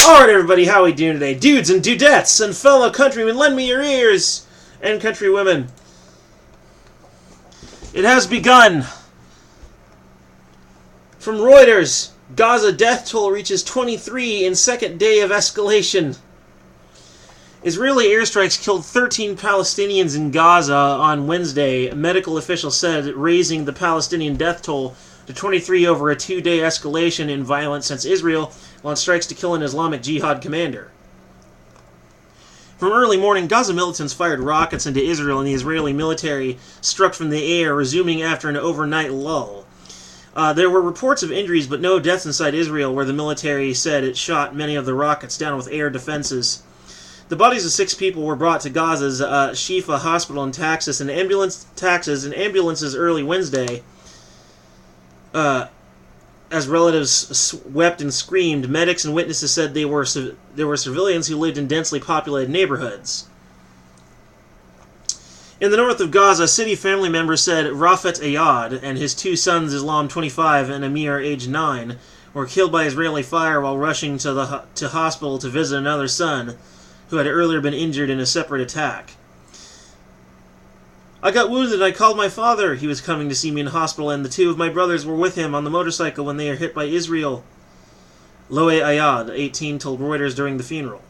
Alright everybody, how we doing today? Dudes and dudettes and fellow countrymen, lend me your ears! And countrywomen. It has begun! From Reuters, Gaza death toll reaches 23 in second day of escalation. Israeli airstrikes killed 13 Palestinians in Gaza on Wednesday, medical officials said, raising the Palestinian death toll to 23 over a two-day escalation in violence since Israel launched strikes to kill an Islamic Jihad commander. From early morning, Gaza militants fired rockets into Israel, and the Israeli military struck from the air, resuming after an overnight lull. There were reports of injuries, but no deaths inside Israel, where the military said it shot many of the rockets down with air defenses. The bodies of 6 people were brought to Gaza's Shifa hospital in Texas, and ambulances early Wednesday. As relatives wept and screamed, medics and witnesses said there were civilians who lived in densely populated neighborhoods. In the north of Gaza, city family members said Rafat Ayad and his 2 sons, Islam 25 and Amir age 9, were killed by Israeli fire while rushing to hospital to visit another son who had earlier been injured in a separate attack. I got wounded and I called my father. He was coming to see me in hospital, and the 2 of my brothers were with him on the motorcycle when they were hit by Israel. Loe Ayad, 18, told Reuters during the funeral.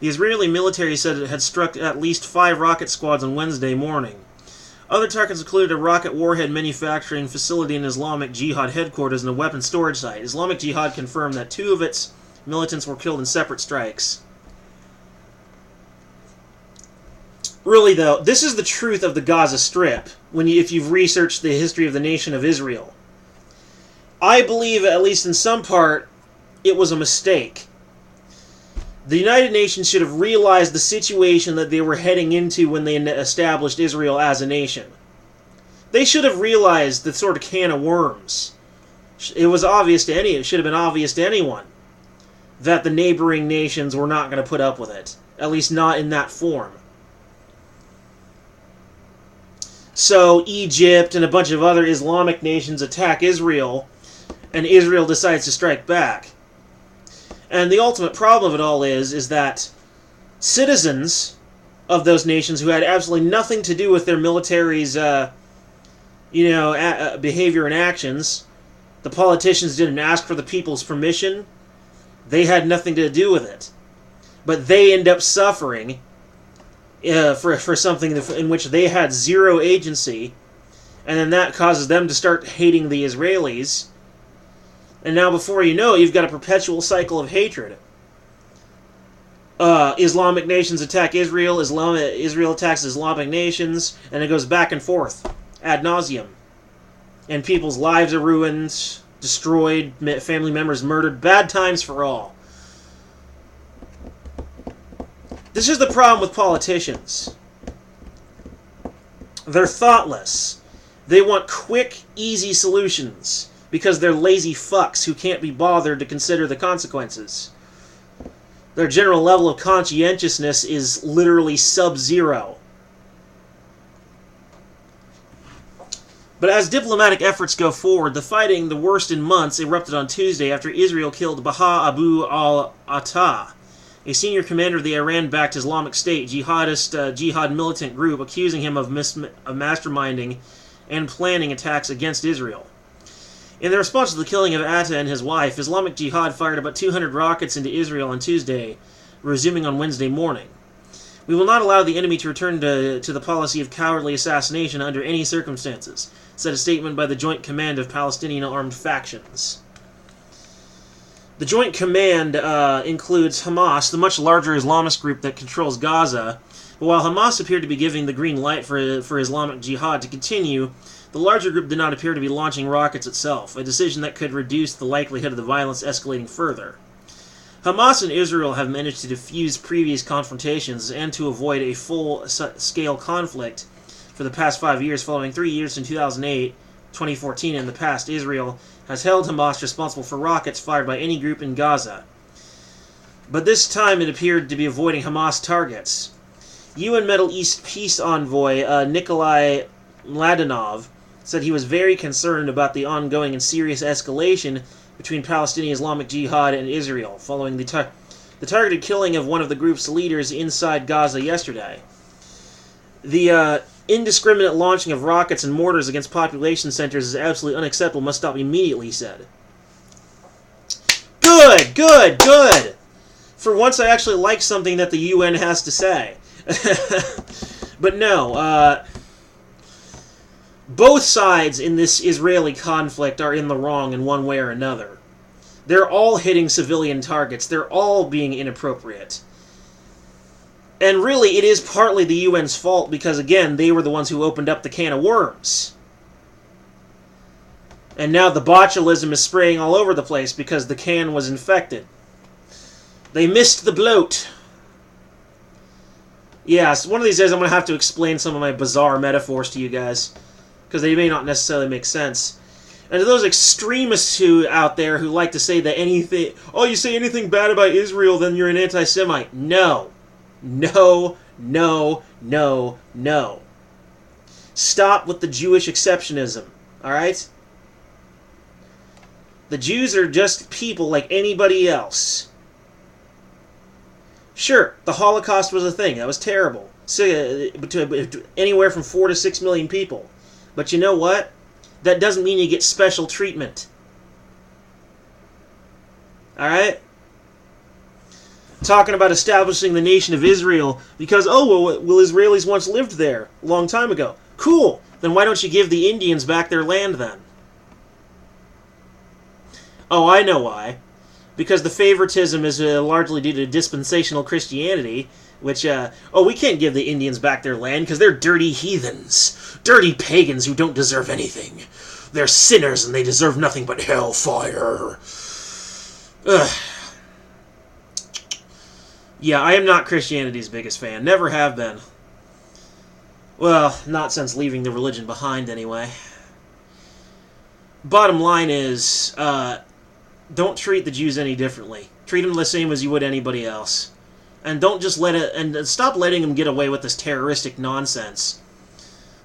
The Israeli military said it had struck at least 5 rocket squads on Wednesday morning. Other targets included a rocket warhead manufacturing facility, an Islamic Jihad headquarters, and a weapons storage site. Islamic Jihad confirmed that 2 of its militants were killed in separate strikes. Really, though, this is the truth of the Gaza Strip, if you've researched the history of the nation of Israel. I believe, at least in some part, it was a mistake. The United Nations should have realized the situation that they were heading into when they established Israel as a nation. They should have realized the sort of can of worms. It should have been obvious to anyone that the neighboring nations were not going to put up with it. At least not in that form. So Egypt and a bunch of other Islamic nations attack Israel, and Israel decides to strike back. And the ultimate problem of it all is that citizens of those nations who had absolutely nothing to do with their military's, behavior and actions, the politicians didn't ask for the people's permission, they had nothing to do with it. But they end up suffering for something in which they had zero agency, and then that causes them to start hating the Israelis, and now before you know it, you've got a perpetual cycle of hatred. Islamic nations attack Israel, Israel attacks Islamic nations, and it goes back and forth, ad nauseum. And people's lives are ruined, destroyed, family members murdered, bad times for all. This is the problem with politicians. They're thoughtless. They want quick, easy solutions because they're lazy fucks who can't be bothered to consider the consequences. Their general level of conscientiousness is literally sub-zero. But as diplomatic efforts go forward, the fighting, the worst in months, erupted on Tuesday after Israel killed Baha Abu al-Attah, a senior commander of the Iran-backed Islamic State jihad militant group, accusing him of masterminding and planning attacks against Israel. In the response to the killing of Atta and his wife, Islamic Jihad fired about 200 rockets into Israel on Tuesday, resuming on Wednesday morning. We will not allow the enemy to return to the policy of cowardly assassination under any circumstances, said a statement by the Joint Command of Palestinian Armed Factions. The Joint Command includes Hamas, the much larger Islamist group that controls Gaza. But while Hamas appeared to be giving the green light for Islamic Jihad to continue, the larger group did not appear to be launching rockets itself, a decision that could reduce the likelihood of the violence escalating further. Hamas and Israel have managed to defuse previous confrontations and to avoid a full-scale conflict for the past 5 years, following 3 years in 2008, 2014, and in the past. Israel has held Hamas responsible for rockets fired by any group in Gaza. But this time it appeared to be avoiding Hamas targets. UN Middle East peace envoy Nikolai Mladenov said he was very concerned about the ongoing and serious escalation between Palestinian Islamic Jihad and Israel, following the the targeted killing of one of the group's leaders inside Gaza yesterday. The indiscriminate launching of rockets and mortars against population centers is absolutely unacceptable, must stop immediately, he said. Good, good, good! For once I actually like something that the UN has to say. But no, both sides in this Israeli conflict are in the wrong in one way or another. They're all hitting civilian targets. They're all being inappropriate. And really, it is partly the UN's fault because, again, they were the ones who opened up the can of worms. And now the botulism is spraying all over the place because the can was infected. They missed the bloat. Yeah, so one of these days I'm going to have to explain some of my bizarre metaphors to you guys, because they may not necessarily make sense. And to those extremists out there who like to say that anything... Oh, you say anything bad about Israel, then you're an anti-Semite. No. No, no, no, no. Stop with the Jewish exceptionism, alright? The Jews are just people like anybody else. Sure, the Holocaust was a thing. That was terrible. Anywhere from 4 to 6 million people. But you know what? That doesn't mean you get special treatment. Alright? Talking about establishing the nation of Israel because, oh, well, Israelis once lived there a long time ago. Cool. Then why don't you give the Indians back their land then? Oh, I know why. Because the favoritism is largely due to dispensational Christianity, which, we can't give the Indians back their land because they're dirty heathens. Dirty pagans who don't deserve anything. They're sinners and they deserve nothing but hellfire. Ugh. Yeah, I am not Christianity's biggest fan. Never have been. Well, not since leaving the religion behind, anyway. Bottom line is, don't treat the Jews any differently. Treat them the same as you would anybody else. And don't just stop letting them get away with this terroristic nonsense.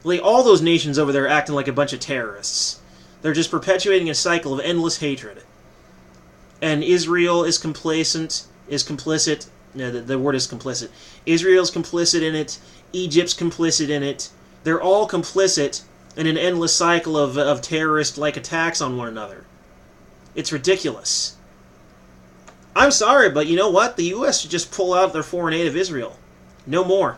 Like, all those nations over there are acting like a bunch of terrorists. They're just perpetuating a cycle of endless hatred. And Israel is complicit. No, the word is complicit. Israel's complicit in it. Egypt's complicit in it. They're all complicit in an endless cycle of terrorist-like attacks on one another. It's ridiculous. I'm sorry, but you know what? The U.S. should just pull out their foreign aid of Israel. No more.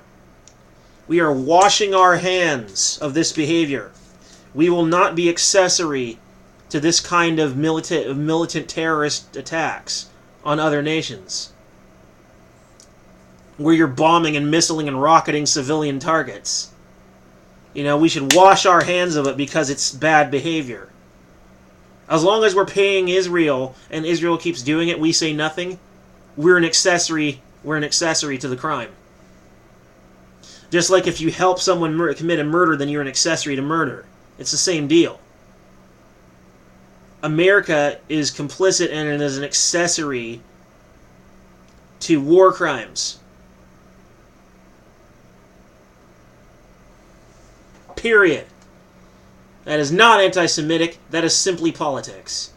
We are washing our hands of this behavior. We will not be accessory to this kind of militant terrorist attacks on other nations, where you're bombing and missiling and rocketing civilian targets. You know, we should wash our hands of it because it's bad behavior. As long as we're paying Israel and Israel keeps doing it, we say nothing, we're an accessory to the crime. Just like if you help someone commit a murder, then you're an accessory to murder. It's the same deal. America is complicit and is an accessory to war crimes. Period. That is not anti-Semitic. That is simply politics.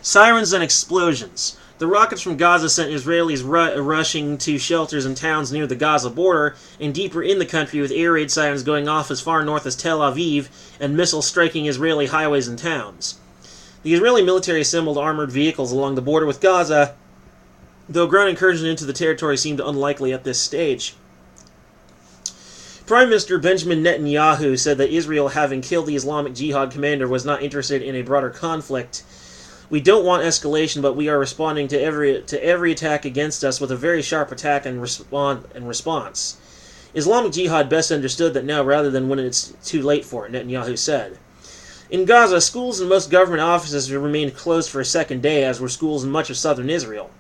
Sirens and explosions. The rockets from Gaza sent Israelis rushing to shelters and towns near the Gaza border and deeper in the country, with air raid sirens going off as far north as Tel Aviv and missiles striking Israeli highways and towns. The Israeli military assembled armored vehicles along the border with Gaza, though ground incursion into the territory seemed unlikely at this stage. Prime Minister Benjamin Netanyahu said that Israel, having killed the Islamic Jihad commander, was not interested in a broader conflict. We don't want escalation, but we are responding to every attack against us with a very sharp attack and response. Islamic Jihad best understood that now rather than when it's too late for it, Netanyahu said. In Gaza, schools and most government offices remained closed for a second day, as were schools in much of southern Israel.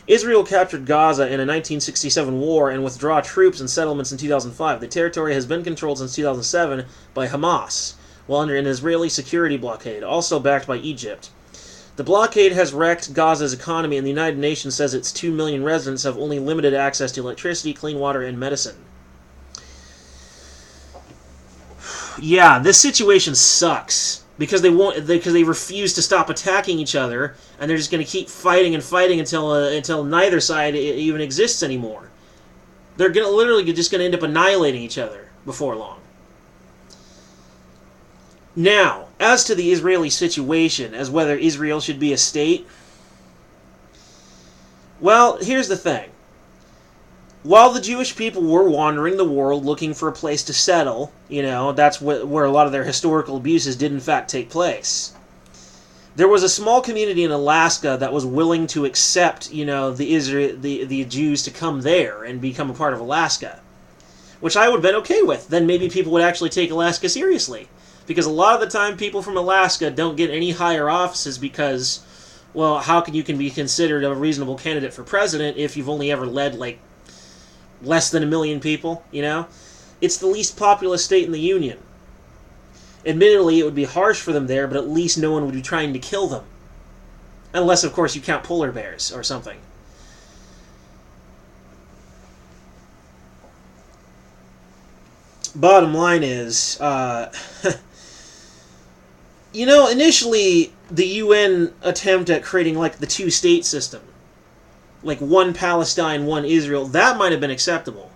Israel captured Gaza in a 1967 war and withdrew troops and settlements in 2005. The territory has been controlled since 2007 by Hamas, while under an Israeli security blockade, also backed by Egypt. The blockade has wrecked Gaza's economy, and the United Nations says its 2 million residents have only limited access to electricity, clean water, and medicine. Yeah, this situation sucks. because they refuse to stop attacking each other, and they're just going to keep fighting and fighting until neither side even exists anymore. They're literally just going to end up annihilating each other before long. Now, as to the Israeli situation, as whether Israel should be a state, well, here's the thing. While the Jewish people were wandering the world looking for a place to settle, that's where a lot of their historical abuses did in fact take place. There was a small community in Alaska that was willing to accept, the Jews to come there and become a part of Alaska, which I would have been okay with. Then maybe people would actually take Alaska seriously. Because a lot of the time, people from Alaska don't get any higher offices because, well, how can you be considered a reasonable candidate for president if you've only ever led, less than 1 million people, It's the least populous state in the Union. Admittedly, it would be harsh for them there, but at least no one would be trying to kill them. Unless, of course, you count polar bears or something. Bottom line is, initially, the UN attempt at creating, the two-state system, one Palestine, one Israel, that might have been acceptable.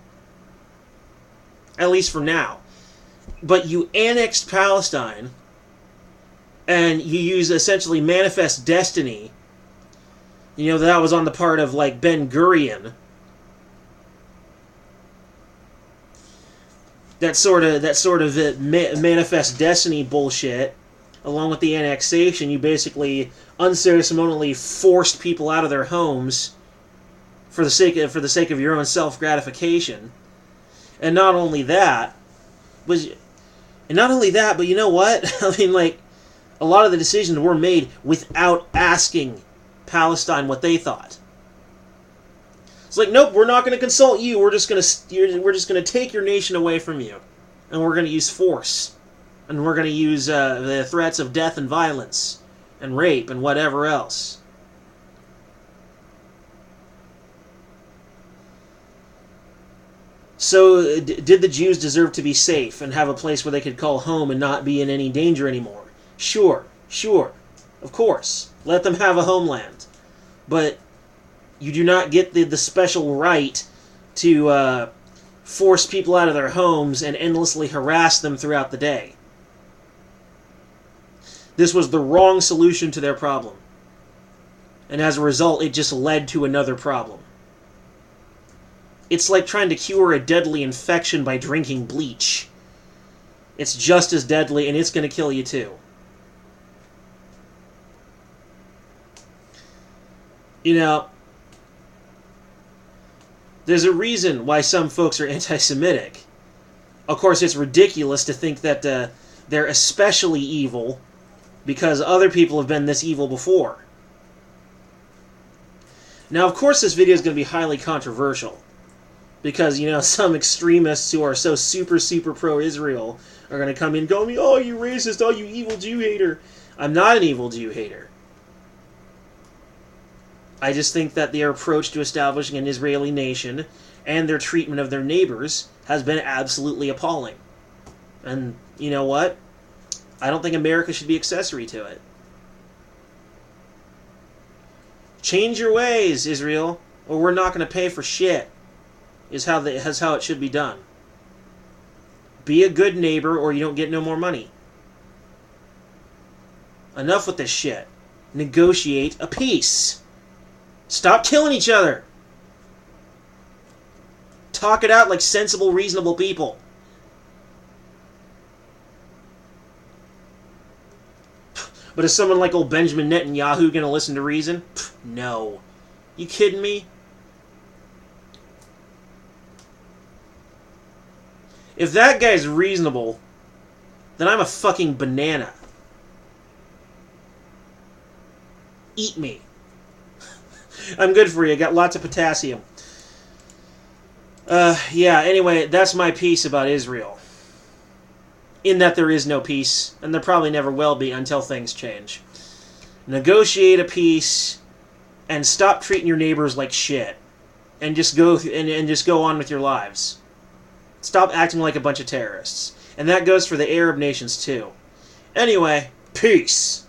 At least for now. But you annexed Palestine, and you use essentially manifest destiny, that was on the part of, Ben-Gurion. That sort of manifest destiny bullshit, along with the annexation, you basically unceremoniously forced people out of their homes for the sake of your own self-gratification. And not only that, but you know what? I mean, a lot of the decisions were made without asking Palestine what they thought. It's nope, we're not going to consult you. We're just going to take your nation away from you, and we're going to use force, and we're going to use the threats of death and violence, and rape and whatever else. So, did the Jews deserve to be safe and have a place where they could call home and not be in any danger anymore? Sure, of course. Let them have a homeland, but you do not get the special right to force people out of their homes and endlessly harass them throughout the day. This was the wrong solution to their problem. And as a result, it just led to another problem. It's like trying to cure a deadly infection by drinking bleach. It's just as deadly, and it's going to kill you too. There's a reason why some folks are anti-Semitic. Of course, it's ridiculous to think that they're especially evil because other people have been this evil before. Now, of course, this video is going to be highly controversial because, some extremists who are so super, super pro-Israel are going to come in and go, oh, you racist, oh, you evil Jew hater. I'm not an evil Jew hater. I just think that their approach to establishing an Israeli nation and their treatment of their neighbors has been absolutely appalling. And you know what? I don't think America should be accessory to it. Change your ways, Israel, or we're not going to pay for shit, is how it should be done. Be a good neighbor or you don't get no more money. Enough with this shit. Negotiate a peace. Stop killing each other. Talk it out like sensible, reasonable people. But is someone like old Benjamin Netanyahu going to listen to reason? No. You kidding me? If that guy's reasonable, then I'm a fucking banana. Eat me. I'm good for you. I got lots of potassium. Anyway, that's my piece about Israel. In that there is no peace, and there probably never will be until things change. Negotiate a peace, and stop treating your neighbors like shit. And just go on with your lives. Stop acting like a bunch of terrorists. And that goes for the Arab nations too. Anyway, Peace.